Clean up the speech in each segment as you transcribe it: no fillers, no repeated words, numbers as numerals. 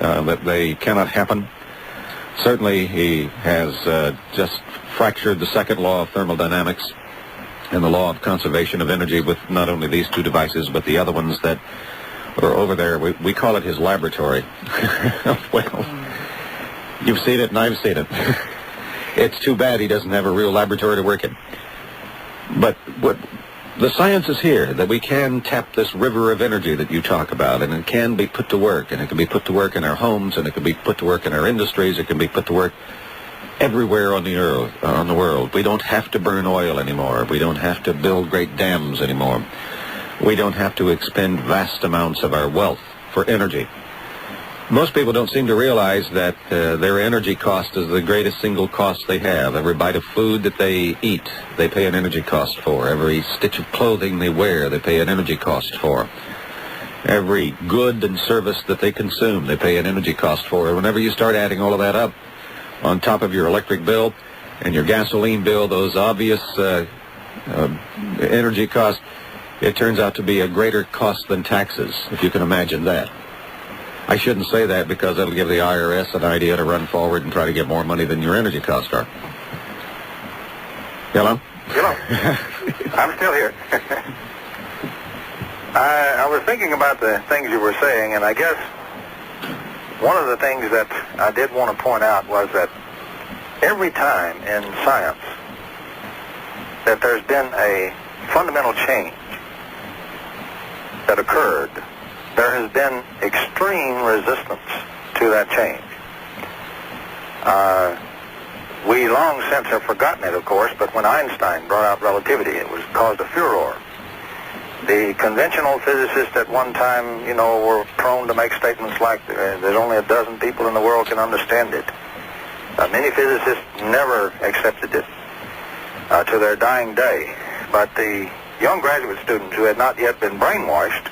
that they cannot happen. Certainly, he has just fractured the second law of thermodynamics and the law of conservation of energy with not only these two devices, but the other ones that are over there. We call it his laboratory. Well, you've seen it and I've seen it. It's too bad he doesn't have a real laboratory to work in. But what the science is here, that we can tap this river of energy that you talk about, and it can be put to work, and it can be put to work in our homes, and it can be put to work in our industries, it can be put to work everywhere on the earth, on the world. We don't have to burn oil anymore. We don't have to build great dams anymore. We don't have to expend vast amounts of our wealth for energy. Most people don't seem to realize that their energy cost is the greatest single cost they have. Every bite of food that they eat, they pay an energy cost for. Every stitch of clothing they wear, they pay an energy cost for. Every good and service that they consume, they pay an energy cost for. And whenever you start adding all of that up on top of your electric bill and your gasoline bill, those obvious energy costs, it turns out to be a greater cost than taxes, if you can imagine that. I shouldn't say that because that'll give the IRS an idea to run forward and try to get more money than your energy costs are. Hello? Hello. I'm still here. I was thinking about the things you were saying, and I guess one of the things that I did want to point out was that every time in science that there's been a fundamental change that occurred, there has been extreme resistance to that change. We long since have forgotten it, of course, but when Einstein brought out relativity, it was caused a furor. The conventional physicists at one time, were prone to make statements like, there's only a dozen people in the world can understand it. Many physicists never accepted it to their dying day. But the young graduate students who had not yet been brainwashed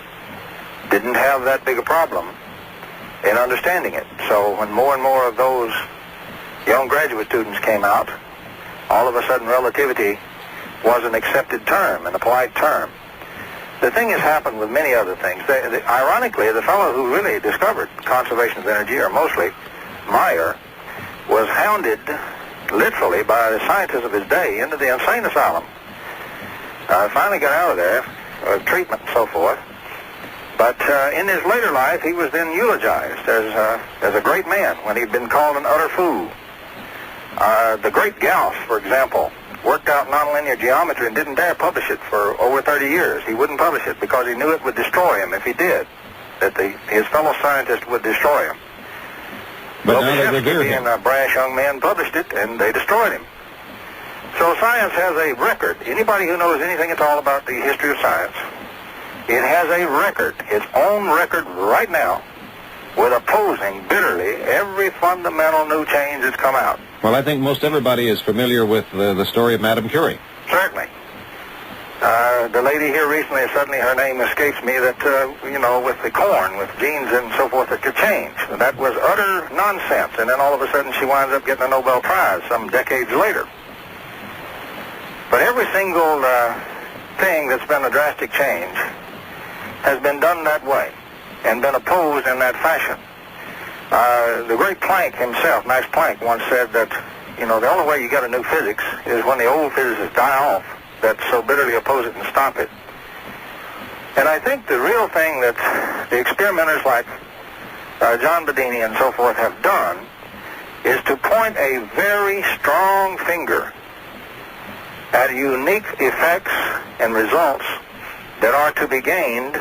didn't have that big a problem in understanding it. So when more and more of those young graduate students came out, all of a sudden relativity was an accepted term, an applied term. The thing has happened with many other things. Ironically, the fellow who really discovered conservation of energy, or mostly Meyer, was hounded literally by the scientists of his day into the insane asylum. Finally got out of there, treatment and so forth. But in his later life, he was then eulogized as a great man when he'd been called an utter fool. The great Gauss, for example, worked out nonlinear geometry and didn't dare publish it for over 30 years. He wouldn't publish it because he knew it would destroy him if he did, that his fellow scientists would destroy him. But now they being a brash young man, published it, and they destroyed him. So science has a record. Anybody who knows anything at all about the history of science, it has a record, its own record right now, with opposing bitterly every fundamental new change that's come out. Well, I think most everybody is familiar with the story of Madame Curie. Certainly. The lady here recently, suddenly her name escapes me, that, with the corn, with genes and so forth that could change. That was utter nonsense. And then all of a sudden she winds up getting a Nobel Prize some decades later. But every single thing that's been a drastic change has been done that way and been opposed in that fashion. The great Planck himself, Max Planck, once said that, the only way you get a new physics is when the old physicists die off that so bitterly oppose it and stop it. And I think the real thing that the experimenters like John Bedini and so forth have done is to point a very strong finger at unique effects and results that are to be gained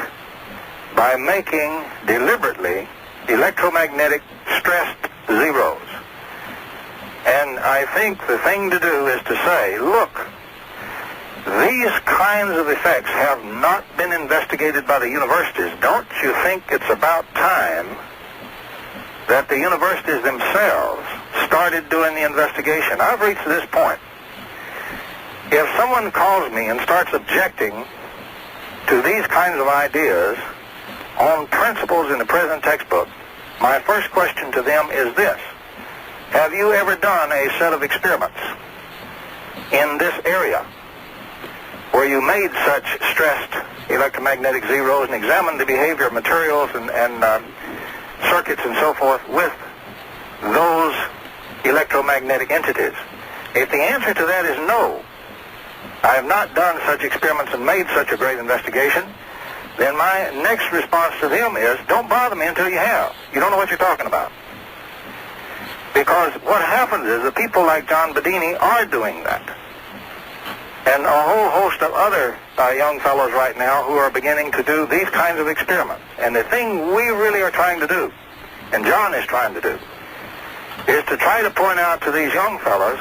by making deliberately electromagnetic stressed zeros. And I think the thing to do is to say, look, these kinds of effects have not been investigated by the universities. Don't you think it's about time that the universities themselves started doing the investigation? I've reached this point. If someone calls me and starts objecting to these kinds of ideas on principles in the present textbook, my first question to them is this: have you ever done a set of experiments in this area where you made such stressed electromagnetic zeros and examined the behavior of materials and circuits and so forth with those electromagnetic entities? If the answer to that is no, I have not done such experiments and made such a great investigation, then my next response to them is, don't bother me until you have. You don't know what you're talking about. Because what happens is the people like John Bedini are doing that. And a whole host of other young fellows right now who are beginning to do these kinds of experiments. And the thing we really are trying to do, and John is trying to do, is to try to point out to these young fellows,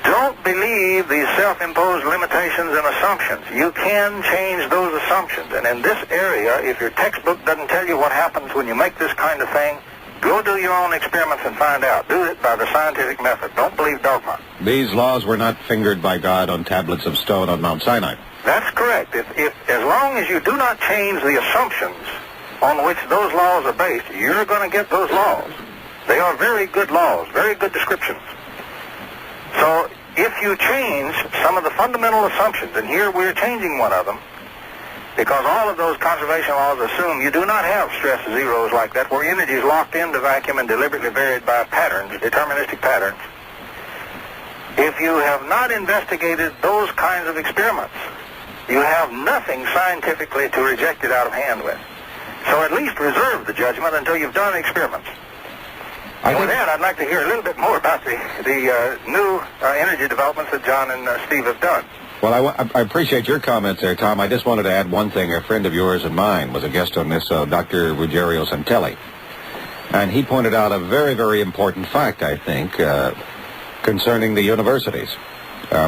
don't believe these self-imposed limitations and assumptions. You can change those assumptions. And in this area, if your textbook doesn't tell you what happens when you make this kind of thing, go do your own experiments and find out. Do it by the scientific method. Don't believe dogma. These laws were not fingered by God on tablets of stone on Mount Sinai. That's correct. If as long as you do not change the assumptions on which those laws are based, you're going to get those laws. They are very good laws, very good descriptions. So if you change some of the fundamental assumptions, and here we're changing one of them, because all of those conservation laws assume you do not have stress zeros like that, where energy is locked into vacuum and deliberately varied by patterns, deterministic patterns. If you have not investigated those kinds of experiments, you have nothing scientifically to reject it out of hand with. So at least reserve the judgment until you've done experiments. And with that, I'd like to hear a little bit more about the new energy developments that John and Steve have done. Well, I appreciate your comments there, Tom. I just wanted to add one thing. A friend of yours and mine was a guest on this, Dr. Ruggiero Santelli. And he pointed out a very, very important fact, I think, concerning the universities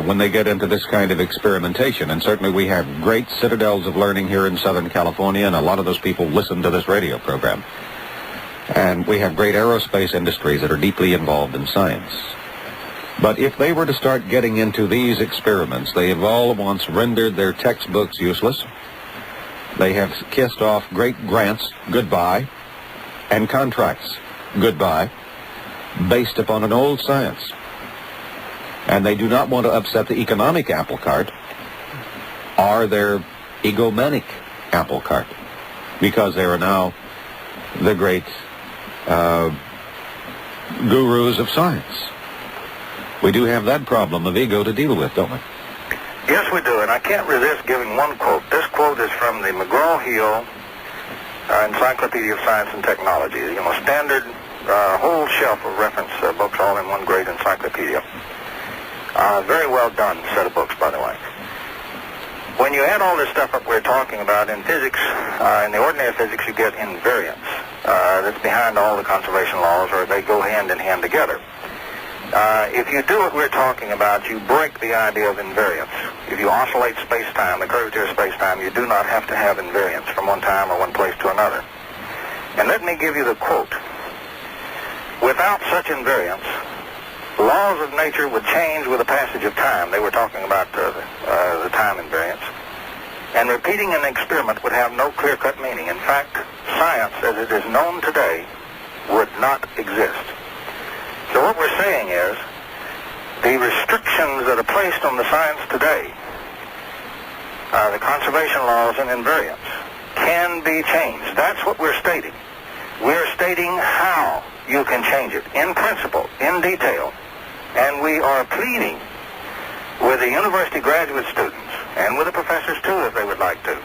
when they get into this kind of experimentation. And certainly we have great citadels of learning here in Southern California, and a lot of those people listen to this radio program. And we have great aerospace industries that are deeply involved in science. But if they were to start getting into these experiments, they have all at once rendered their textbooks useless. They have kissed off great grants, goodbye, and contracts, goodbye, based upon an old science. And they do not want to upset the economic apple cart or their egomanic apple cart, because they are now the great gurus of science. We do have that problem of ego to deal with, don't we? Yes, we do, and I can't resist giving one quote. This quote is from the McGraw-Hill Encyclopedia of Science and Technology. You know, standard whole shelf of reference books all in one great encyclopedia. Very well done set of books, by the way. When you add all this stuff up we're talking about in physics, in the ordinary physics, you get invariance. That's behind all the conservation laws, or they go hand in hand together. If you do what we're talking about, you break the idea of invariance. If you oscillate space-time, the curvature of space-time, you do not have to have invariance from one time or one place to another. And let me give you the quote. Without such invariance, laws of nature would change with the passage of time. They were talking about the time invariance. And repeating an experiment would have no clear-cut meaning. In fact, science, as it is known today, would not exist. So what we're saying is, the restrictions that are placed on the science today, the conservation laws and invariance, can be changed. That's what we're stating. We're stating how you can change it, in principle, in detail. And we are pleading with the university graduate students, and with the professors too, if they would like to,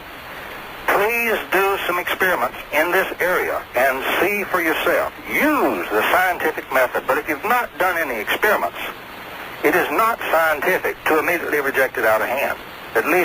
please do some experiments in this area and see for yourself. Use the scientific method, but if you've not done any experiments, it is not scientific to immediately reject it out of hand. At least